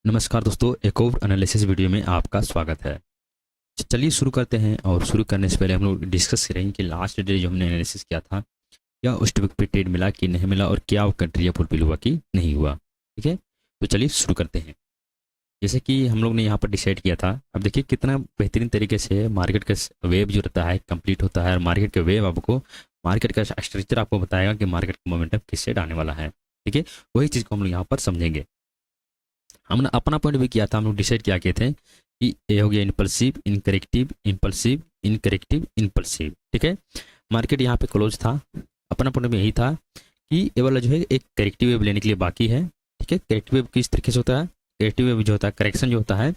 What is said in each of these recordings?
नमस्कार दोस्तों, एक और एनालिसिस वीडियो में आपका स्वागत है। चलिए शुरू करते हैं। और शुरू करने से पहले हम लोग डिस्कस करेंगे कि लास्ट डे जो हमने एनालिसिस किया था, क्या उस टॉपिक पे ट्रेड मिला कि नहीं मिला, और क्या वो कंट्री फुलफिल हुआ कि नहीं हुआ। ठीक है, तो चलिए शुरू करते हैं। जैसे कि हम लोग ने यहाँ पर डिसाइड किया था, अब देखिए कितना बेहतरीन तरीके से मार्केट का वेव जो रहता है कंप्लीट होता है, और मार्केट का वेव आपको, मार्केट का स्ट्रक्चर आपको बताएगा कि मार्केट का मोमेंटम किस साइड आने वाला है। ठीक है, वही चीज़ को हम लोग यहाँ पर समझेंगे। हमने अपना पॉइंट भी किया था, हम लोग डिसाइड किया किए थे कि ये हो गया इम्पल्सिव, इनकरेक्टिव, इम्पल्सिव, इनकरेक्टिव, इम्पल्सिव। ठीक है, मार्केट यहाँ पे क्लोज था। अपना पॉइंट में यही था कि ये वाला जो है एक करेक्टिव वेव लेने के लिए बाकी है। ठीक है, करेक्टिव वेव किस तरीके से होता है? करेक्टिव वेव जो होता है, करेक्शन जो होता है,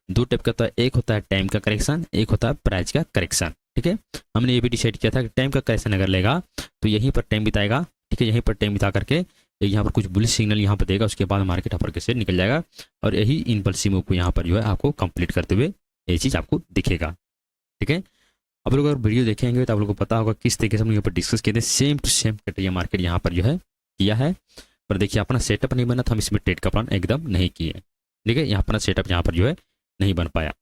दो टाइप का होता है। एक होता है टाइम का करेक्शन, एक होता है प्राइस का करेक्शन। ठीक है, हमने ये भी डिसाइड किया था कि टाइम का करेक्शन अगर लेगा तो यहीं पर टाइम बिताएगा। ठीक है, यहीं पर टाइम बिता करके यहाँ पर कुछ बुलिश सिग्नल यहाँ पर देगा, उसके बाद मार्केट यहाँ पर कैसे निकल जाएगा, और यही इम्पल्सिव मूव को यहाँ पर जो है आपको कंप्लीट करते हुए ये चीज़ आपको दिखेगा। ठीक है, आप लोग अगर वीडियो देखेंगे तो आप लोग को पता होगा किस तरीके से हम यहाँ पर डिस्कस किए थे। Same to same criteria market यहाँ पर जो है किया है। पर देखिए अपना सेटअप नहीं बना था, हम इसमें ट्रेड का प्लान एकदम नहीं किए। ठीक है, यहाँ अपना सेटअप यहाँ पर जो है नहीं बन पाया।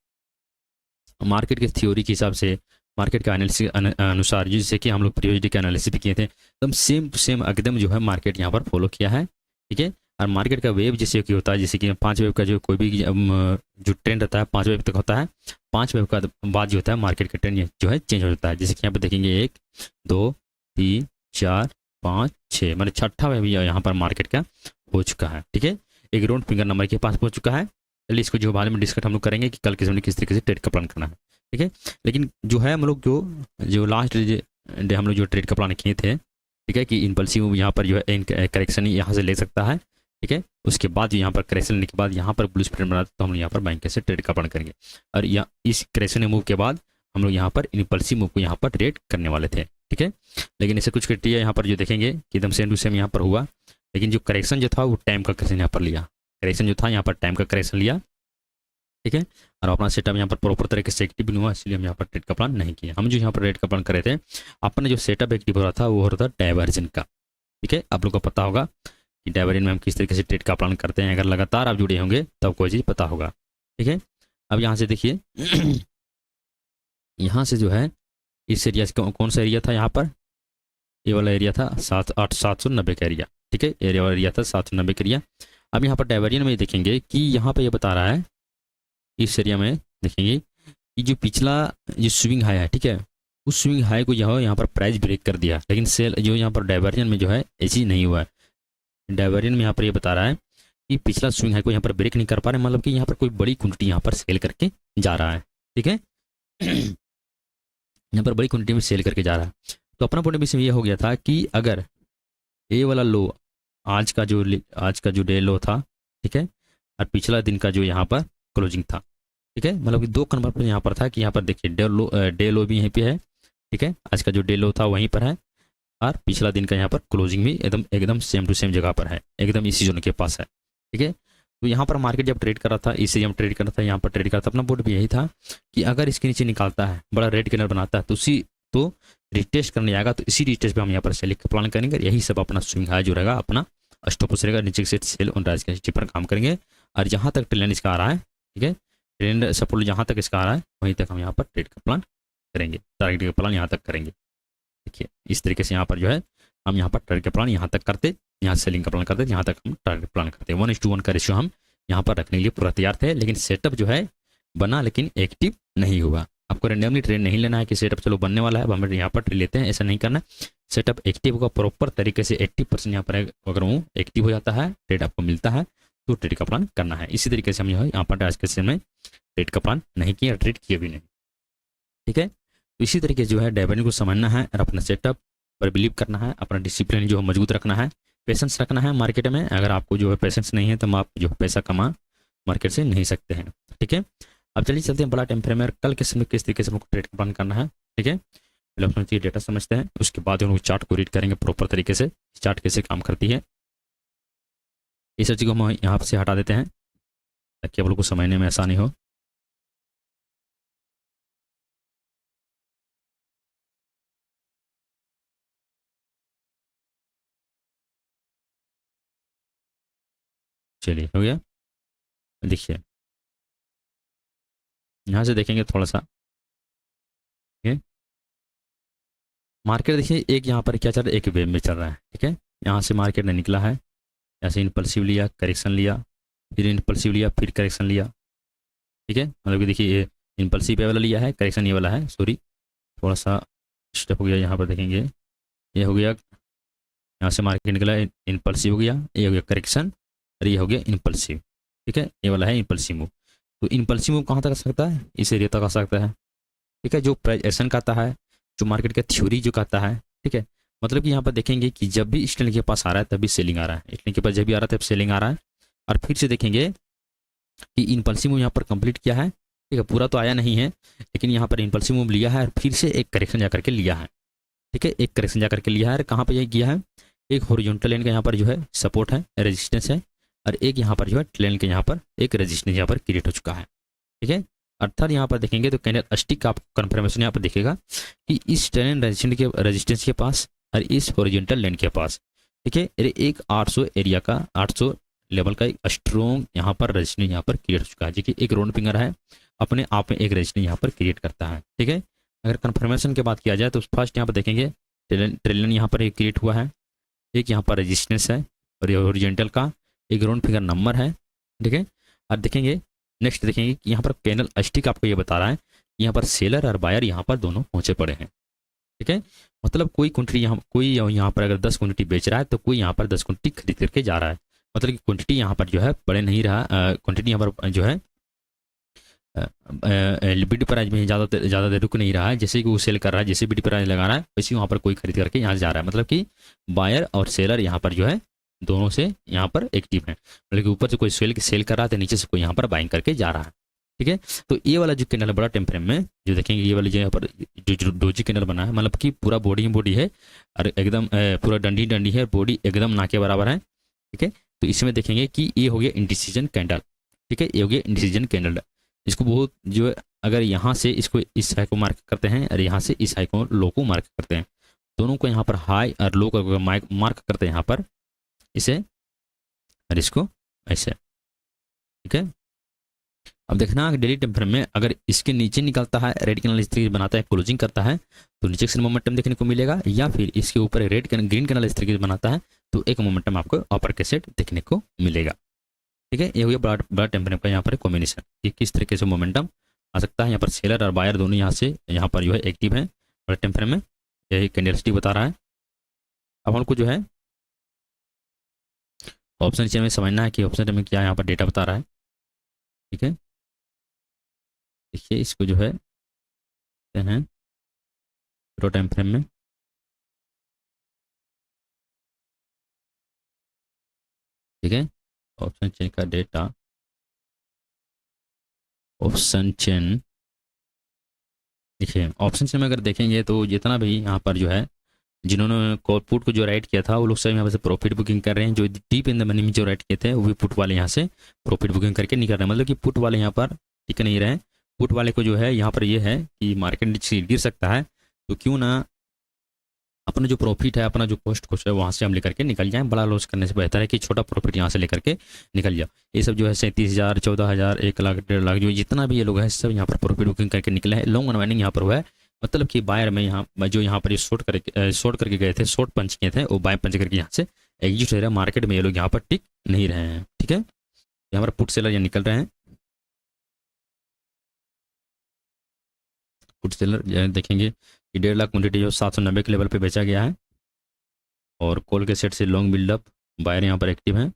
मार्केट के थ्योरी के हिसाब से, मार्केट का एनालिसिस अनुसार, जैसे कि हम लोग प्रीवियस के एनालिसिस भी किए थे, एकदम सेम टू सेम एकदम जो है मार्केट यहाँ पर फॉलो किया है। ठीक है, और मार्केट का वेव जैसे कि होता है, जैसे कि 5 वेव का जो कोई भी जो ट्रेंड रहता है 5 वेव तक होता है। 5 वेव का बाद जो होता है मार्केट का ट्रेंड जो है चेंज हो जाता है। जैसे कि यहाँ पर देखेंगे 1, 2, 3, 4, 5, 6, मतलब छठा वेव यहाँ पर मार्केट का हो चुका है। ठीक है, एक राउंड फिंगर नंबर के पास पहुंच चुका है। चलिए इसको जो बाद में डिस्कस हम लोग करेंगे कि कल किस तरीके से ट्रेड का प्लान करना है। ठीक है, लेकिन जो है हम लोग जो जो लास्ट डे हम लोग जो ट्रेड का प्लान किए थे, ठीक है, कि इम्पल्सिव यहाँ पर जो है करेक्शन यहाँ से ले सकता है। ठीक है, उसके बाद यहाँ पर करेक्शन लेने के बाद यहाँ पर बुलिश ट्रेंड बना तो हम लोग यहाँ पर बैंक से ट्रेड का प्लान करेंगे। और यहाँ इस करेक्शन मूव के बाद हम लोग यहाँ पर इम्पल्सिव मूव को यहाँ पर ट्रेड करने वाले थे। ठीक है, लेकिन ऐसे कुछ क्राइटेरिया यहाँ पर जो देखेंगे कि एकदम सेम टू सेम यहाँ पर हुआ, लेकिन जो करेक्शन जो था वो टाइम का करेक्शन यहाँ पर लिया। करेक्शन जो था यहाँ पर टाइम का करेक्शन लिया। ठीक है, और अपना सेटअप यहाँ पर प्रॉपर तरीके से एक्टिव नहीं हुआ, इसलिए हम यहाँ पर ट्रेड का प्लान नहीं किया। हम जो यहाँ पर ट्रेड का प्लान कर रहे थे, अपना जो सेटअप एक्टिव हो रहा था वो हो रहा था डाइवर्जन का। ठीक है, आप लोग को पता होगा कि डाइवर्जन में हम किस तरीके से ट्रेड का प्लान करते हैं। अगर लगातार आप जुड़े होंगे तब कोई चीज़ पता होगा। ठीक है, अब यहाँ से देखिए यहाँ से जो है इस एरिया से कौन सा एरिया था, यहाँ पर ये वाला एरिया था 790 का एरिया। ठीक है, एरिया वाला एरिया था 790 का एरिया। अब यहाँ पर डाइवर्जन में देखेंगे कि यहाँ पर ये बता रहा है, इस एरिया में देखेंगे कि जो पिछला जो स्विंग हाई है, ठीक है, उस स्विंग हाई को यहाँ पर प्राइस ब्रेक कर दिया, लेकिन सेल जो यहाँ पर डाइवर्जन में जो है ऐसी नहीं हुआ है। डाइवर्जन में यहाँ पर ये बता रहा है कि पिछला स्विंग हाई को यहाँ पर ब्रेक नहीं कर पा रहे, मतलब कि यहाँ पर कोई बड़ी क्वांटिटी यहाँ पर सेल करके जा रहा है। ठीक है यहाँ पर बड़ी क्वांटिटी में सेल करके जा रहा है। तो अपना पॉइंट ऑफ व्यू ये हो गया था कि अगर ये वाला लो, आज का जो डे लो था, ठीक है, और पिछला दिन का जो यहाँ पर क्लोजिंग था, ठीक है, मतलब कि दो कन्वर्ट यहाँ पर था कि यहाँ पर देखिए डे लो भी यहीं पे है। ठीक है, आज का जो डे लो था वहीं पर है, और पिछला दिन का यहाँ पर क्लोजिंग भी एकदम एकदम सेम टू सेम जगह पर है, एकदम इसी जोन के पास है। ठीक है, तो यहाँ पर मार्केट जब ट्रेड कर रहा था, इसे हम ट्रेड कर रहा था, यहाँ पर ट्रेड करता, अपना बोर्ड भी यही था कि अगर इसके नीचे निकालता है, बड़ा रेड कैंडल बनाता है, तो उसी तो रिटेस्ट करने आएगा, तो इसी रिटेस्ट पे हम यहाँ पर सेलिंग का प्लान करेंगे। यही सब अपना स्विंग हाई जो रहेगा, अपना स्टॉप लॉस रहेगा, नीचे से सेल ऑन राइज के पर काम करेंगे। और जहाँ तक ट्रेंड इसका आ रहा है, ठीक है, ट्रेंड सपोर्ट जहाँ तक इसका आ रहा है वहीं तक हम यहाँ पर ट्रेड का प्लान करेंगे, टारगेट का प्लान यहाँ तक करेंगे। देखिए इस तरीके से यहाँ पर जो है हम यहाँ पर टारगेट का प्लान यहाँ तक करते, यहाँ सेलिंग का प्लान करते, यहाँ तक हम टारगेट प्लान करते। 1:1 का रेशियो हम यहाँ पर रखने के लिए पूरा तैयार थे, लेकिन सेटअप जो है बना लेकिन एक्टिव नहीं हुआ। आपको रेंडमली ट्रेड नहीं लेना है कि सेटअप चलो बनने वाला है अब हम यहाँ पर ट्रेड लेते हैं, ऐसा नहीं करना। सेटअप एक्टिव होगा प्रॉपर तरीके से, 80% यहाँ पर अगर वो एक्टिव हो जाता है, ट्रेड आपको मिलता है, तो ट्रेड का प्लान करना है। इसी तरीके से हम जो है यहाँ पर आज के सेशन में ट्रेड का प्लान नहीं किया, ट्रेड किए भी नहीं। ठीक है, तो इसी तरीके से जो है डाइवर्जन को समझना है और अपना सेटअप पर बिलीव करना है, अपना डिसिप्लिन जो है मजबूत रखना है, पेशेंस रखना है मार्केट में। अगर आपको जो है पेशेंस नहीं है तो आप जो पैसा कमा मार्केट से नहीं सकते हैं। ठीक है, अब चलिए चलते हैं बड़ा टाइम फ्रेम में कल किस तरीके से हमको ट्रेड प्लान करना है। ठीक है, पहले हम समझिए डेटा समझते हैं, उसके बाद हम लोग चार्ट को रीड करेंगे प्रॉपर तरीके से, चार्ट कैसे काम करती है। इस चीज़ को हम यहाँ से हटा देते हैं ताकि आप लोग को समझने में आसानी हो। चलिए हो गया। देखिए यहाँ से देखेंगे थोड़ा सा, ठीक है। मार्केट देखिए एक यहाँ पर क्या चल रहा है, एक वेव में चल रहा है, ठीक है। यहाँ से मार्केट ने निकला है, ऐसे इम्पल्सिव लिया, करेक्शन लिया, फिर इम्पल्सिव लिया, फिर करेक्शन लिया, ठीक है। मतलब कि देखिए ये इम्पल्सिव वाला लिया है, करेक्शन ये वाला है, सॉरी थोड़ा सा स्टेप हो गया। यहाँ पर देखेंगे ये हो गया, यहाँ से मार्केट निकला, इम्पल्सिव हो गया, ये हो गया करेक्शन, और ये हो गया इम्पल्सिव, ठीक है। ये वाला है इम्पल्सिव मूव। तो इम्पल्सिव मूव कहाँ तक आ सकता है, इस एरिया तक आ सकता है, ठीक है। जो प्राइस एक्शन कहता है, जो मार्केट का थ्योरी जो कहता है, ठीक है। मतलब कि यहाँ पर देखेंगे कि जब भी स्टैंड के पास आ रहा है तभी सेलिंग आ रहा है, स्टैंड के पास जब भी आ रहा है तब सेलिंग आ रहा है। और फिर से देखेंगे कि इम्पल्सिव मूव यहाँ पर कंप्लीट किया है, ठीक है। पूरा तो आया नहीं है, लेकिन यहाँ पर इम्पल्सिव मूव लिया है और फिर से एक करेक्शन जा करके लिया है, ठीक है। एक करेक्शन जा करके लिया है, और कहाँ पर यह किया है, एक हॉरिजॉन्टल लाइन का यहाँ पर जो है सपोर्ट है, रेजिस्टेंस है, और एक यहाँ पर जो है ट्रेंड के यहाँ पर एक रेजिस्टेंस यहाँ पर क्रिएट हो चुका है, ठीक है। अर्थात यहाँ पर देखेंगे तो कैंडल स्टिक का आपको कन्फर्मेशन यहाँ पर दिखेगा कि इस ट्रेंड रेजिस्टेंस के पास और इस हॉरिजॉन्टल लाइन के पास, ठीक है, एक 800 एरिया का 800 लेवल का एक स्ट्रॉन्ग यहाँ पर रेजिस्टेंस यहाँ पर क्रिएट हो चुका है, जो कि एक राउंड फिंगर है, अपने आप में एक रेजिस्टेंस यहाँ पर क्रिएट करता है, ठीक है। अगर कन्फर्मेशन की बात किया जाए तो फर्स्ट यहाँ पर देखेंगे ट्रेंड यहाँ पर क्रिएट हुआ है, एक यहाँ पर रेजिस्टेंस है, और ये हॉरिजॉन्टल का एक राउंड फिगर नंबर है, ठीक है। और देखेंगे नेक्स्ट देखेंगे कि यहाँ पर कैंडल स्टिक आपको ये बता रहा है कि यहाँ पर सेलर और बायर यहाँ पर दोनों पहुंचे पड़े हैं, ठीक है। मतलब कोई क्वांटिटी यहाँ पर अगर 10 क्वांटिटी बेच रहा है तो कोई यहाँ पर 10 क्वांटिटी खरीद करके जा रहा है, मतलब कि क्वांटिटी यहाँ पर जो है बढ़े नहीं रहा, क्वांटिटी यहाँ पर जो है बिड प्राइस में ज़्यादा देर रुक नहीं रहा है। जैसे कि वो सेल कर रहा है, जैसे बिड प्राइस लगा रहा है वैसे वहाँ पर कोई खरीद करके यहाँ जा रहा है, मतलब कि बायर और सेलर यहाँ पर जो है दोनों से यहाँ पर एक्टिव है, मतलब कि ऊपर से कोई सेल कर रहा है तो नीचे से कोई यहाँ पर बाइंग करके जा रहा है, ठीक है। तो ये वाला जो कैंडल बड़ा टाइम फ्रेम में जो देखेंगे, ये वाली जो यहाँ पर जो डोजी कैंडल बना है, मतलब कि पूरा बॉडी है और एकदम पूरा डंडी है, बॉडी एकदम ना के बराबर है, ठीक है। तो इसमें देखेंगे कि ये हो गया इंडिसीजन कैंडल, ठीक है, ये हो गया इंडिसीजन कैंडल। इसको बहुत जो है, अगर यहाँ से इसको इस हाई को मार्क करते हैं और यहाँ से इस हाई को लो को मार्क करते हैं, दोनों को यहाँ पर हाई और लो को मार्क करते हैं यहाँ पर इसे और इसको ऐसे, ठीक है। अब देखना डेली टाइम फ्रेम में अगर इसके नीचे निकलता है, रेड कैंडल इस तरीके बनाता है, क्लोजिंग करता है तो रिजेक्शन मोमेंटम देखने को मिलेगा, या फिर इसके ऊपर रेड ग्रीन कैंडल इस तरीके से बनाता है तो एक मोमेंटम आपको अपर के सेट देखने को मिलेगा, ठीक है। ये हो गया बड़ा टाइम फ्रेम का यहाँ पर कॉम्बिनेशन कि किस तरीके से मोमेंटम आ सकता है। यहाँ पर सेलर और बायर दोनों यहाँ पर जो है एक्टिव है बड़ा टाइम फ्रेम में, यही कैंडलस्टिक बता रहा है। अब हमको जो है ऑप्शन चेन में समझना है कि ऑप्शन चेन में क्या यहाँ पर डेटा बता रहा है, ठीक है। देखिए इसको जो है प्रो टाइम फ्रेम में, ठीक है। ऑप्शन चेन का डेटा, ऑप्शन चेन देखिए, ऑप्शन चेन में अगर देखेंगे तो जितना भी यहाँ पर जो है जिन्होंने कॉल पुट को जो राइट किया था वो लोग सब यहाँ से प्रॉफिट बुकिंग कर रहे हैं, जो डीप इन द मनी में जो राइट किए थे वो भी पुट वाले यहाँ से प्रॉफिट बुकिंग करके नहीं कर रहे हैं, मतलब कि पुट वाले यहाँ पर टिक नहीं रहे। पुट वाले को जो है यहाँ पर ये है कि मार्केट नीचे गिर सकता है तो क्यों ना अपना जो प्रॉफिट है, अपना जो कॉस्ट है वहाँ से हम लेकर के निकल जाएं, बड़ा लॉस करने से बेहतर है कि छोटा प्रॉफिट यहाँ से लेकर के निकल जाओ। ये सब जो है 37,000 14,000 1 लाख 1.5 लाख जो जितना भी ये लोग हैं सब यहाँ पर प्रॉफिट बुकिंग करके निकले हैं। लॉन्ग अनवाइंडिंग यहाँ पर हुआ है, मतलब कि बायर में यहाँ जो यहाँ पर शॉर्ट करके गए थे, शॉर्ट पंच किए थे, वो बाय पंच करके यहाँ से एग्जिट हो रहा है मार्केट में, ये लोग यहाँ पर टिक नहीं रहे हैं, ठीक है। यहाँ पर पुट सेलर यहाँ निकल रहे हैं, पुट सेलर देखेंगे कि 1.5 लाख क्वान्टिटी जो 790 के लेवल पे बेचा गया है, और कॉल के सेट से लॉन्ग बिल्डअप बायर यहाँ पर एक्टिव है।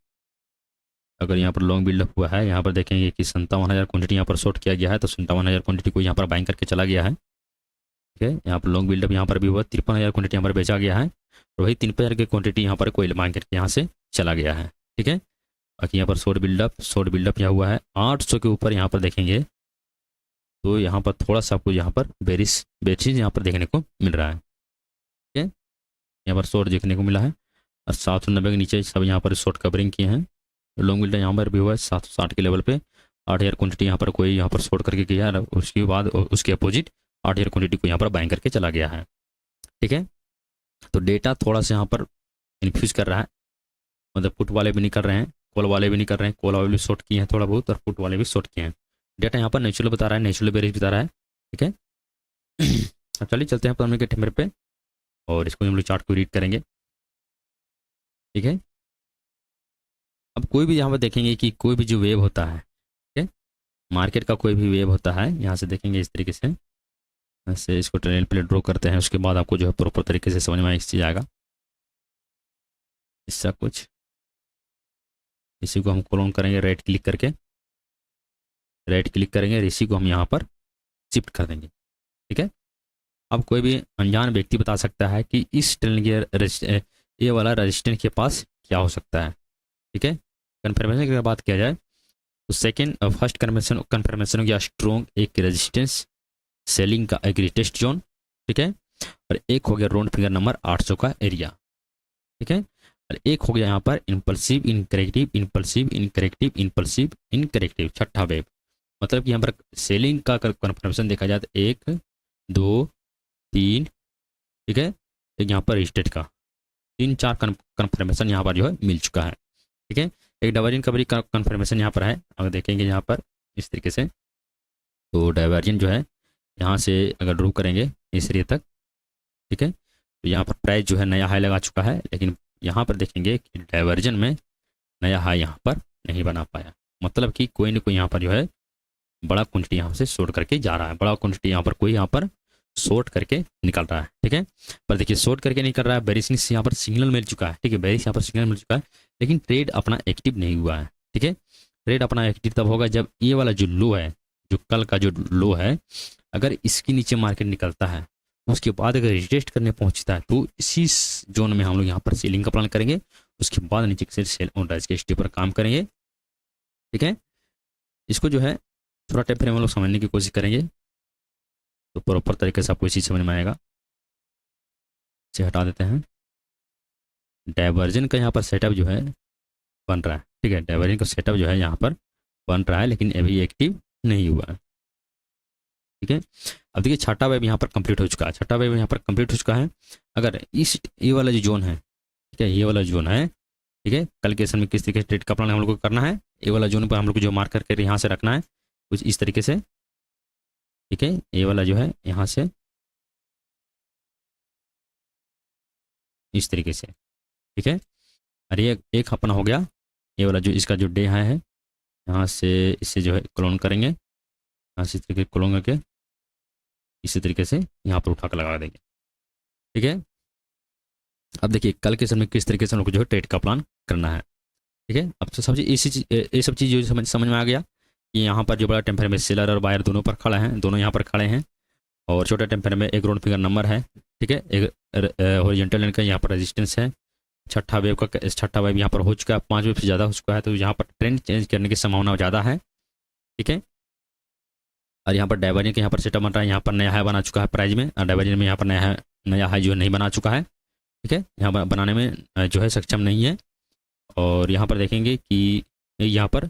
अगर यहाँ पर लॉन्ग बिल्डअप हुआ है, यहाँ पर देखेंगे कि 57,000 क्वान्टिटी यहाँ पर शॉर्ट किया गया है, तो 57,000 क्वान्टिटी को यहाँ पर बाइंग करके चला गया है, ठीक है। यहाँ पर लॉन्ग बिल्डअप यहाँ पर भी हुआ, 53,000 क्वान्टिटी यहाँ पर बेचा गया है, और वही 3,000 की क्वान्टिटी यहाँ पर कोई बाइंग करके यहाँ से चला गया है, ठीक है। बाकी यहाँ पर शॉर्ट बिल्डअप यहाँ हुआ है 800 के ऊपर, यहाँ पर देखेंगे तो यहाँ पर थोड़ा सा आपको यहाँ पर बेरिश यहाँ पर देखने को मिल रहा है, ठीक है। यहाँ पर शॉर्ट देखने को मिला है, और 790 के नीचे सब यहाँ पर शॉर्ट कवरिंग किए हैं। लॉन्ग बिल्डर यहाँ पर भी हुआ है 760 के लेवल पे, 8,000 क्वान्टिटी यहाँ पर कोई यहाँ पर शॉर्ट करके गया है, उसके बाद उसके अपोजिट 8,000 क्वान्टिटी को यहाँ पर बाइंग करके चला गया है, ठीक है। तो डेटा थोड़ा सा यहाँ पर इन्फ्यूज कर रहा है, मतलब पुट वाले भी नहीं कर रहे हैं, कॉल वाले भी नहीं कर रहे हैं, कॉल वाले भी शॉर्ट किए हैं थोड़ा बहुत, और पुट वाले भी शॉर्ट किए हैं। डेटा यहाँ पर नेचुरल बता रहा है, नेचुरल बेरिज बता रहा है, ठीक है। अब चलिए चलते हैं 15 मिनट के टाइमर पे और इसको हम लोग चार्ट को रीड करेंगे, ठीक है। अब कोई भी यहाँ पर देखेंगे कि कोई भी जो वेव होता है, ठीक है, मार्केट का कोई भी वेव होता है, यहाँ से देखेंगे इस तरीके से, ऐसे इसको ट्रेन पे ड्रॉ करते हैं, उसके बाद आपको जो है प्रॉपर तरीके से समझ में एक चीज़ आएगा। इससा कुछ इसी को हम क्लोन करेंगे, राइट क्लिक करके, राइट क्लिक करेंगे, इसी को हम यहाँ पर शिफ्ट कर देंगे, ठीक है। अब कोई भी अनजान व्यक्ति बता सकता है कि इस ट्रेन के ये वाला रजिस्टेंस के पास क्या हो सकता है, ठीक है। कन्फर्मेशन की बात किया जाए तो सेकेंड फर्स्ट कन्फर्मेशन हो गया स्ट्रॉन्ग, एक रेजिस्टेंस सेलिंग का एक रिटेस्ट जोन, ठीक है, और एक हो गया राउंड फिगर नंबर 800 का एरिया, ठीक है, और एक हो गया यहाँ पर इम्पल्सिव इनकरेक्टिव, इम्पल्सिव इनकरेक्टिव, इम्पल्सिव इनकरेक्टिव, छठा वेव। मतलब कि यहाँ पर सेलिंग का कन्फर्मेशन देखा जाए तो 1 2 3, ठीक है, एक यहाँ पर रिटेस्ट का 3-4 कन्फर्मेशन यहाँ पर जो है मिल चुका है, ठीक है। एक डाइवर्जन का भी कन्फर्मेशन यहाँ पर है, अगर देखेंगे यहाँ पर इस तरीके से, तो डाइवर्जन जो है यहाँ से अगर ड्रॉ करेंगे इस एरिया तक, ठीक है, तो यहाँ पर प्राइस जो है नया हाई लगा चुका है, लेकिन यहाँ पर देखेंगे कि डाइवर्जन में नया हाई यहाँ पर नहीं बना पाया। मतलब कि कोई ना कोई यहाँ पर जो है बड़ा क्वांटिटी यहाँ से शॉर्ट करके जा रहा है, बड़ा क्वांटिटी यहाँ पर कोई यहाँ पर शॉर्ट करके निकल रहा है, ठीक है। पर देखिए शॉर्ट करके निकल रहा है, बेरिश यहाँ पर सिग्नल मिल चुका है, ठीक है, बेरिश यहाँ पर सिग्नल मिल चुका है, लेकिन ट्रेड अपना एक्टिव नहीं हुआ है, ठीक है। ट्रेड अपना एक्टिव तब होगा जब ये वाला जो लो है, जो कल का जो लो है, अगर इसके नीचे मार्केट निकलता है, उसके बाद अगर रिटेस्ट करने पहुंचता है, तो इसी जोन में हम लोग यहाँ पर सेलिंग का प्लान करेंगे, उसके बाद नीचे से सेल ऑन राइज के स्टेप पर काम करेंगे, ठीक है। इसको जो है थोड़ा टाइम फ्रेम हम लोग समझने की कोशिश करेंगे, तो प्रॉपर तरीके से आपको इसी समझ में आएगा। इसे हटा देते हैं। डाइवर्जन का यहाँ पर सेटअप जो है बन रहा है, ठीक है, डाइवर्जन का सेटअप जो है यहाँ पर बन रहा है, लेकिन अभी एक्टिव नहीं हुआ है, ठीक है। अब देखिए छठा वेव यहाँ पर कंप्लीट हो चुका है, छठा वेव यहाँ पर कंप्लीट हो चुका है। अगर इस ये वाला जो जोन है, ठीक है, ये वाला जोन है, ठीक है, कल के समय किस तरीके से ट्रेड का प्लान हम लोग को करना है, ये वाला जोन पर हम लोग को जो मार्क करके यहाँ से रखना है कुछ इस तरीके से, ठीक है, ये वाला जो है यहाँ से इस तरीके से, ठीक है। और ये एक अपना हो गया, ये वाला जो इसका जो डे है यहाँ से इसे जो है क्लोन करेंगे, यहाँ से इस तरीके क्लोन करके इसी तरीके से यहाँ पर उठा कर लगा देंगे, ठीक है। अब देखिए कल के समय किस तरीके से हम लोग को जो है ट्रेड का प्लान करना है, ठीक है। अब तो सब चीज़ ये सब चीज़ जो समझ में आ गया कि यहाँ पर जो बड़ा टेम्पर में सेलर और बायर दोनों पर खड़ा है, दोनों यहाँ पर खड़े हैं, और छोटा टेम्पर में एक राउंड फिगर नंबर है, ठीक है, एक हॉरिजॉन्टल लाइन का यहाँ पर रेजिस्टेंस है, छठा वेव यहाँ पर हो चुका है, 5 वेव से ज़्यादा हो चुका है, तो यहाँ पर ट्रेंड चेंज करने की संभावना ज़्यादा है, ठीक है। और यहाँ पर डाइवर्जन के यहाँ पर सेटअप बन रहा है, यहाँ पर नया हाई बना चुका है प्राइस में, और डाइवर्जन में यहाँ पर नया हाई जो है नहीं बना चुका है, ठीक है, यहाँ पर बनाने में जो है सक्षम नहीं है। और यहाँ पर देखेंगे कि यहाँ पर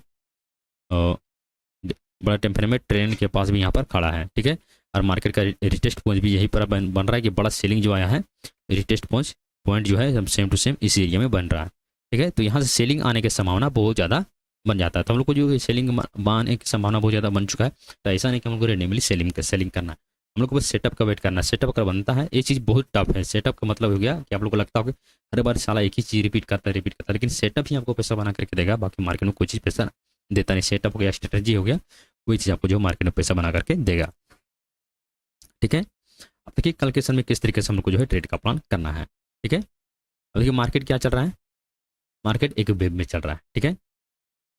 बड़ा टेम्पर में ट्रेंड के पास भी यहाँ पर खड़ा है, ठीक है, और मार्केट का रिटेस्ट पॉइंट भी यही पर बन रहा है कि बड़ा सेलिंग जो आया है, रिटेस्ट पॉइंट जो है सेम टू सेम इस एरिया में बन रहा है, ठीक है। तो यहाँ से सेलिंग आने की संभावना बहुत ज़्यादा बन जाता है, तो हम लोग को जो सेलिंग आने की संभावना बहुत ज़्यादा बन चुका है, तो ऐसा नहीं कि हम लोग को रेंडमली सेलिंग करना है, हम लोग को बस सेटअप का वेट करना है। सेटअप अगर बनता है, ये चीज़ बहुत टफ है। सेटअप का मतलब हो गया कि आप लोग को लगता होगा हर बार साला एक ही चीज़ रिपीट करता है, लेकिन सेटअप ही आपको पैसा बना करके देगा, बाकी मार्केट में कोई चीज़ पैसा देता नहीं। सेटअप हो गया, स्ट्रेटजी हो गया, कोई चीज़ आपको जो मार्केट में पैसा बना करके देगा, ठीक है। अब देखिए कल के समय में किस तरीके से हम लोग को जो है ट्रेड का प्लान करना है, ठीक है। अब देखिए मार्केट क्या चल रहा है, मार्केट एक वेव में चल रहा है, ठीक है।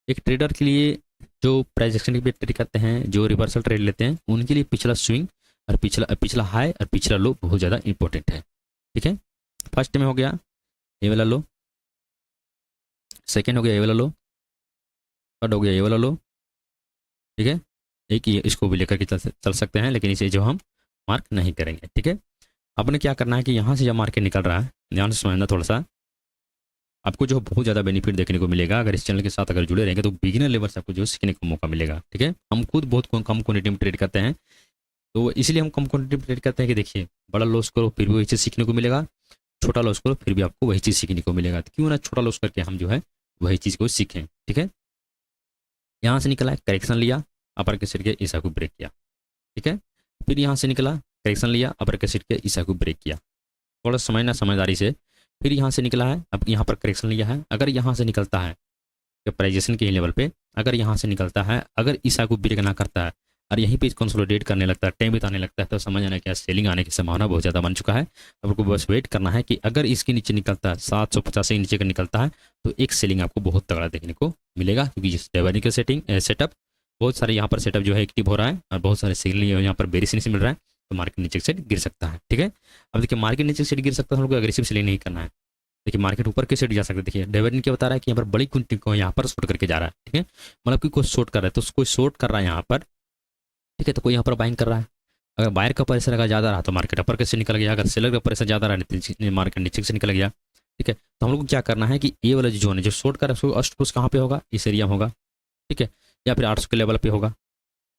एक ट्रेडर के लिए जो प्राइस एक्शन पे ट्रेड करते हैं, जो रिवर्सल ट्रेड लेते हैं, उनके लिए पिछला स्विंग और पिछला हाई और पिछला लो बहुत ज़्यादा इंपॉर्टेंट है, ठीक है। फर्स्ट में हो गया ये वाला लो, सेकेंड हो गया ये वाला लो, थर्ड हो गया ये वाला लो, ठीक है। एक ये इसको भी लेकर के चल सकते हैं, लेकिन इसे जो हम मार्क नहीं करेंगे, ठीक है। आपने क्या करना है कि यहाँ से जब मार्केट निकल रहा है, ध्यान से समझना थोड़ा सा, आपको जो बहुत ज़्यादा बेनिफिट देखने को मिलेगा अगर इस चैनल के साथ अगर जुड़े रहेंगे, तो बिगिनर लेवल से आपको जो सीखने का मौका मिलेगा, ठीक है। हम खुद बहुत कम क्वांटिटी में ट्रेड करते हैं, तो इसलिए हम कम क्वांटिटी में ट्रेड करते हैं कि देखिए बड़ा लॉस करो फिर भी वही चीज़ सीखने को मिलेगा, छोटा लॉस करो फिर भी आपको वही चीज़ सीखने को मिलेगा। तो क्यों ना छोटा लॉस करके हम जो है वही चीज़ को सीखें। ठीक है, यहाँ से निकला, करेक्शन लिया, अपर के सिर के ईसा को ब्रेक किया। ठीक है, फिर यहाँ से निकला, करेक्शन लिया, अपर के सिर के ईसा को ब्रेक किया। थोड़ा समझना समझदारी से। फिर यहाँ से निकला है, अब यहाँ पर करेक्शन लिया है, अगर यहाँ से निकलता है प्राइजेशन के लेवल पे, अगर यहाँ से निकलता है, अगर ईसा को ब्रेक ना करता है और यहीं पे कंसोलिडेट करने लगता है, टाइम बिताने लगता है, तो समझ आना क्या सेलिंग आने की संभावना बहुत ज़्यादा बन चुका है। अब आपको बस वेट करना है कि अगर इसके नीचे निकलता है, 750 से नीचे का निकलता है, तो एक सेलिंग आपको बहुत तगड़ा देखने को मिलेगा, क्योंकि जिस डायवर्निकल सेटअप बहुत सारे यहाँ पर सेटअप जो है एक्टिव हो रहा है और बहुत सारे सिग्नल यहाँ पर बेरिस से मिल रहा है, तो मार्केट नीचे से गिर सकता है। ठीक है, अब देखिए मार्केट नीचे से गिर सकता है, हम लोग को अग्रेसिव सेलिंग नहीं करना है। देखिए मार्केट ऊपर कैसे जा सकता है, देखिए डाइवर्जन क्या बता रहा है कि यहाँ पर बड़ी क्वांटिटी को यहाँ पर शॉर्ट करके जा रहा है। ठीक है, मतलब कि कोई शॉर्ट कर रहा है, तो कोई शॉर्ट कर रहा है यहाँ पर। ठीक है, तो कोई यहाँ पर बाइंग कर रहा है। अगर बायर का प्रेशर अगर ज़्यादा रहा तो मार्केट अपर कैसे निकल गया, अगर सेलर का प्रेशर ज़्यादा रहा मार्केट नीचे से निकल गया। ठीक है, तो हम लोग को क्या करना है कि ये वाला जो जोन है, जो शॉर्ट कर रहा है, उसको अष्टपुष कहाँ पे होगा, इस एरिया में होगा। ठीक है, या फिर 800 के लेवल पे होगा,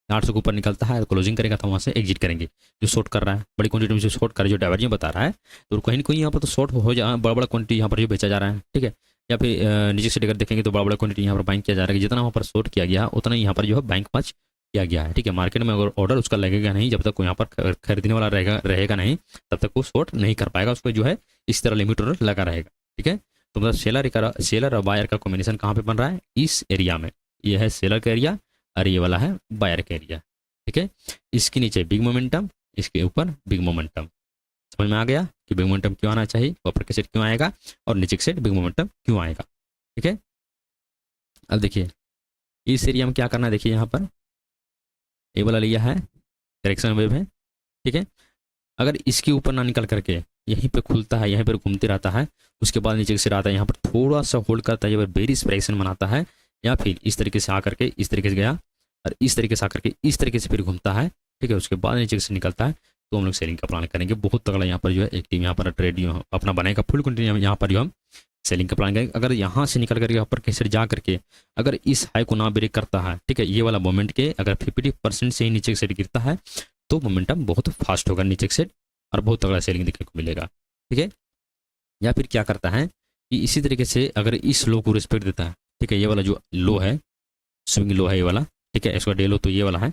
800 के ऊपर निकलता है तो क्लोजिंग करेगा, तो वहाँ से एग्जिट करेंगे। जो शॉर्ट कर रहा है बड़ी क्वांटिटी में, जो शॉर्ट कर रहा है, जो डाइवर्जन बता रहा है, तो कहीं ना कहीं यहाँ पर तो शॉर्ट हो जा, बड़ा बड़ा क्वांटिटी यहाँ पर जो बेचा जा रहा है। ठीक है, या फिर नीचे से अगर देखेंगे तो बड़ा बड़ा क्वांटिटी यहाँ पर बाइंग किया जा रहा है, जितना वहाँ पर शॉर्ट किया गया उतना यहाँ पर जो है बैंक पंच किया गया है। ठीक है, मार्केट में अगर ऑर्डर उसका लगेगा नहीं, जब तक यहाँ पर खरीदने वाला रहेगा नहीं, तब तक वो शॉर्ट नहीं कर पाएगा, उसको जो है इस तरह लिमिट ऑर्डर लगा रहेगा। ठीक है, तो मतलब सेलर और बायर का कॉम्बिनेशन कहाँ पे बन रहा है, इस एरिया में। ये है सेलर का एरिया और ये वाला है बायर का एरिया। ठीक है, इसके नीचे बिग मोमेंटम, इसके ऊपर बिग मोमेंटम। समझ में आ गया कि बिग मोमेंटम क्यों आना चाहिए, ऊपर के सेट क्यों आएगा और नीचे के सेट बिग मोमेंटम क्यों आएगा। ठीक है, अब देखिए इस एरिया में क्या करना है, देखिए यहाँ पर ये वाला लिया है, करेक्शन वेव है। ठीक है, अगर इसके ऊपर ना निकल करके यहीं पे खुलता है, यहीं पर घूमते रहता है, उसके बाद नीचे से आता है, यहाँ पर थोड़ा सा होल्ड करता है, बेरिश प्राइसन बनाता है, या फिर इस तरीके से आकर के इस तरीके से गया और इस तरीके से आकर के इस तरीके से फिर घूमता है। ठीक है, उसके बाद नीचे से निकलता है, तो हम लोग सेलिंग का प्लान करेंगे। बहुत तगड़ा यहाँ पर जो है एक्टिव यहाँ पर ट्रेड अपना बनाएगा, फुल कंटिन्यू यहाँ पर जो हम सेलिंग का प्लान करेंगे। अगर यहाँ से निकल करके ऊपर कैसे जा करके अगर इस हाई को ना ब्रेक करता है, ठीक है, ये वाला मोमेंट के अगर 50% से ही नीचे के सेट गिरता है, तो मोमेंटम बहुत फास्ट होगा नीचे के सेट और बहुत तगड़ा सेलिंग देखने को मिलेगा। ठीक है, या फिर क्या करता है कि इसी तरीके से अगर इस लो को रिस्पेक्ट देता है, ठीक है, ये वाला जो लो है, स्विंग लो है ये वाला। ठीक है, इसका डे लो तो ये वाला है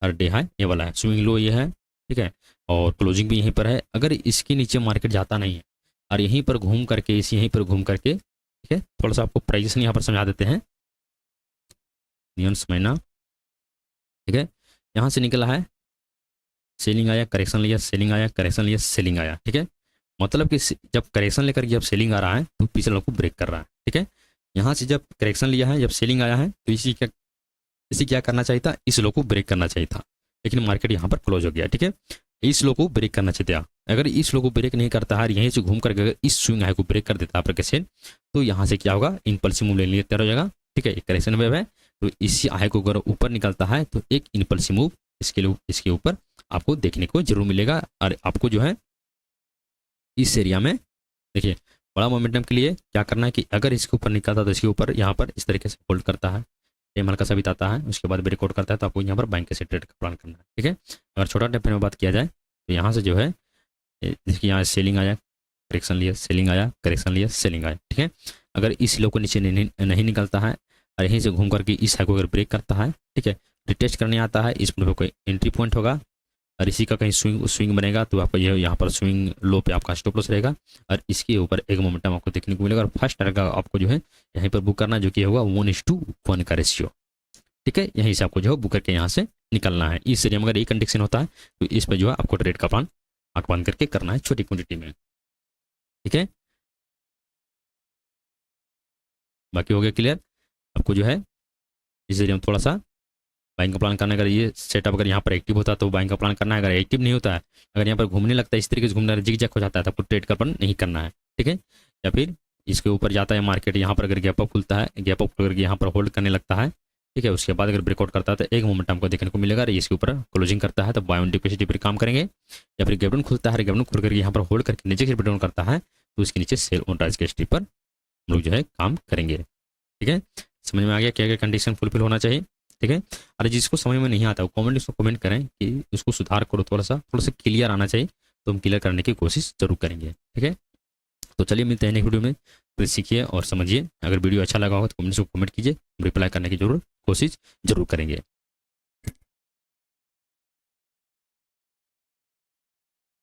और डे हाई ये वाला है, स्विंग लो ये है। ठीक है, और क्लोजिंग भी यहीं पर है। अगर इसके नीचे मार्केट जाता नहीं है और यहीं पर घूम करके यहीं पर घूम करके, ठीक है, थोड़ा सा आपको प्राइजेशन यहाँ पर समझा देते हैं, नियम समझना। ठीक है, यहाँ से निकला है, सेलिंग आया, करेक्शन लिया, सेलिंग आया, करेक्शन लिया, सेलिंग आया। ठीक है, मतलब कि जब करेक्शन लेकर जब सेलिंग आ रहा है तो पिछले लोग को ब्रेक कर रहा है। ठीक है, यहाँ से जब करेक्शन लिया है, जब सेलिंग आया है, तो इसी क्या करना चाहिए था, इस लो को ब्रेक करना चाहिए था, लेकिन मार्केट यहाँ पर क्लोज हो गया। ठीक है, इस लो को ब्रेक करना चाहिए था। अगर इस लो को ब्रेक नहीं करता है, यहीं से घूम करके अगर इस स्विंग हाई को ब्रेक कर देता है कैसे, तो यहाँ से क्या होगा, इम्पल्सिव मूव लेने तैयार हो जाएगा। ठीक है, एक करेक्शन वेव है, तो इसी हाई को अगर ऊपर निकलता है तो एक इम्पल्सिव मूव इसके ऊपर आपको देखने को जरूर मिलेगा। और आपको जो है इस एरिया में देखिए बड़ा मोमेंटम के लिए क्या करना है कि अगर इसके ऊपर निकलता तो इसके ऊपर यहाँ पर इस तरीके से होल्ड करता है, टाइम हल्का सा बिताता है, उसके बाद ब्रेकआउट करता है, तो आपको यहाँ पर बैंक से ट्रेड का प्लान करना है। ठीक है, अगर छोटा टाइम फ्रेम में बात किया जाए तो यहाँ से जो है देखिए यहाँ सेलिंग आया, करेक्शन लिया, सेलिंग आया, करेक्शन लिया, सेलिंग आया। ठीक है, अगर इस लो को नीचे नहीं निकलता है और यहीं से घूम करके इस हाई को अगर ब्रेक करता है, ठीक है, रिटेस्ट करने आता है, इस पर कोई एंट्री पॉइंट होगा और इसी का कहीं स्विंग बनेगा, तो आपको ये यहाँ पर स्विंग लो पे आपका स्टॉप लॉस रहेगा और इसके ऊपर एक मोमेंटम आपको देखने को मिलेगा। और फर्स्ट टारगेट आपको जो है यहीं पर बुक करना, जो कि होगा 1:1 का रेशियो। ठीक है, यहीं से आपको जो है बुक करके यहाँ से निकलना है। इस एरिया में अगर ये कंडीशन होता है तो इस पर जो है आपको ट्रेड का प्लान आंख बंद करके करना है छोटी क्वांटिटी में। ठीक है, बाकी हो गया क्लियर। आपको जो है इस एरिया में थोड़ा सा बाइंग का प्लान करना है। अगर ये सेटअप अगर यहाँ पर एक्टिव होता है तो बाइंग का प्लान करना है, अगर एक्टिव नहीं होता है, अगर यहाँ पर घूमने लगता है, इस तरीके से घूमना जिग जैक हो जाता है, तो आपको ट्रेड का प्लान नहीं करना है। ठीक है, या फिर इसके ऊपर जाता है मार्केट, यहाँ पर अगर गैप अप खुलता है, गैप अप करके यहाँ पर होल्ड करने लगता है, ठीक है, उसके बाद अगर ब्रेकआउट करता है तो एक मोमेंटम को देखने को मिलेगा, इसके ऊपर क्लोजिंग करता है तो बाय ऑन डिपॉजिट पर काम करेंगे। या फिर गैप डाउन खुलता है, गैप डाउन खुल करके यहाँ पर होल्ड करके नीचे से ब्रेकडाउन करता है, तो उसके नीचे सेल ऑन राइज के स्ट्रिप पर हम लोग जो है काम करेंगे। ठीक है, समझ में आ गया क्या क्या कंडीशन फुलफिल होना चाहिए। ठीक है, अरे जिसको समझ में नहीं आता वो उसको कमेंट करें कि उसको सुधार करो, थोड़ा सा क्लियर आना चाहिए, तो हम क्लियर करने की कोशिश जरूर करेंगे। ठीक है, तो चलिए मिलते हैं नेक्स्ट वीडियो में। तो सीखिए और समझिए। अगर वीडियो अच्छा लगा हो तो कमेंट कीजिए, रिप्लाई करने की जरूर कोशिश जरूर करेंगे।